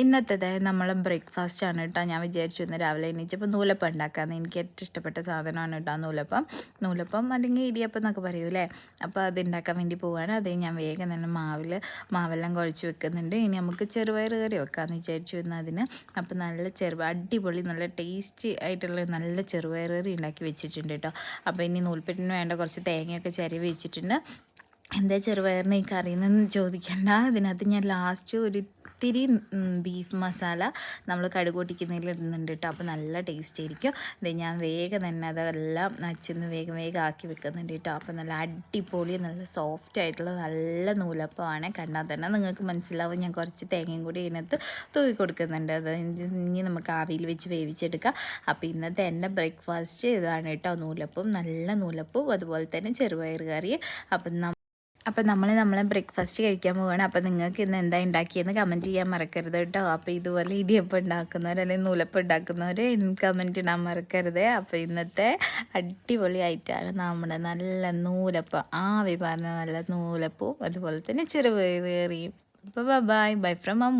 ഇന്നത്തേത് നമ്മളെ ബ്രേക്ക്ഫാസ്റ്റ് ആണ് കേട്ടോ. ഞാൻ വിചാരിച്ചു ഇന്ന് രാവിലെ എണീച്ചപ്പോൾ നൂലപ്പം ഉണ്ടാക്കാമെന്ന്. എനിക്ക് ഏറ്റവും ഇഷ്ടപ്പെട്ട സാധനമാണ് കേട്ടോ നൂലപ്പം അല്ലെങ്കിൽ ഇടിയപ്പം എന്നൊക്കെ പറയൂലേ. അപ്പോൾ അത് ഉണ്ടാക്കാൻ വേണ്ടി പോവുകയാണ്. അത് ഞാൻ വേഗം തന്നെ മാവെല്ലാം കുഴച്ച് വെക്കുന്നുണ്ട്. ഇനി നമുക്ക് ചെറുപയർ കറി വെക്കാമെന്ന് വിചാരിച്ചു ഇന്ന് അതിന്. അപ്പോൾ നല്ല അടിപൊളി നല്ല ടേസ്റ്റി ആയിട്ടുള്ള നല്ല ചെറുപയർ കറി ഉണ്ടാക്കി വെച്ചിട്ടുണ്ട് കേട്ടോ. അപ്പോൾ ഇനി നൂൽപ്പെട്ടിന് വേണ്ട കുറച്ച് തേങ്ങയൊക്കെ ചിരവി വെച്ചിട്ടുണ്ട്. എന്താ ചെറുപയറിന് ഈ കറിയെന്ന് ചോദിക്കേണ്ട. അതിനകത്ത് ഞാൻ ലാസ്റ്റ് ഇത്തിരി ബീഫ് മസാല നമ്മൾ കടുക് പൊട്ടിക്കുന്നതിൽ ഇടുന്നുണ്ട് കേട്ടോ. അപ്പോൾ നല്ല ടേസ്റ്റ് ആയിരിക്കും. ഇത് ഞാൻ വേഗം തന്നെ അതെല്ലാം നച്ചിന്ന് വേഗം ആക്കി വെക്കുന്നുണ്ട് കേട്ടോ. അപ്പോൾ നല്ല അടിപൊളി നല്ല സോഫ്റ്റ് ആയിട്ടുള്ള നല്ല നൂലപ്പമാണ്. കണ്ടാൽ തന്നെ നിങ്ങൾക്ക് മനസ്സിലാവും. ഞാൻ കുറച്ച് തേങ്ങയും കൂടി ഇതിനകത്ത് തൂവി കൊടുക്കുന്നുണ്ട്. അത് ഇനി നമുക്ക് ആവിയിൽ വെച്ച് വേവിച്ചെടുക്കാം. അപ്പോൾ ഇന്നത്തെ എൻ്റെ ബ്രേക്ക്ഫാസ്റ്റ് ഇതാണ് കേട്ടോ. നല്ല നൂലപ്പവും അതുപോലെ തന്നെ ചെറുപയർ കറി. അപ്പം നമ്മളെ ബ്രേക്ക്ഫാസ്റ്റ് കഴിക്കാൻ പോവുകയാണ്. അപ്പോൾ നിങ്ങൾക്ക് ഇന്ന് എന്താ ഉണ്ടാക്കിയെന്ന് കമൻറ്റ് ചെയ്യാൻ മറക്കരുത് കേട്ടോ. അപ്പോൾ ഇതുപോലെ ഇടിയപ്പം ഉണ്ടാക്കുന്നവർ അല്ലെങ്കിൽ നൂലപ്പം ഉണ്ടാക്കുന്നവർ കമൻറ്റ് ഇടാൻ മറക്കരുത്. അപ്പോൾ ഇന്നത്തെ അടിപൊളി ആയിട്ടാണ് നമ്മുടെ നല്ല നൂലപ്പം, ആവി പറഞ്ഞ നല്ല നൂലപ്പവും അതുപോലെ തന്നെ ചെറുപയർ കറിയും. അപ്പോൾ ബൈ ഫ്രം അമ്മു.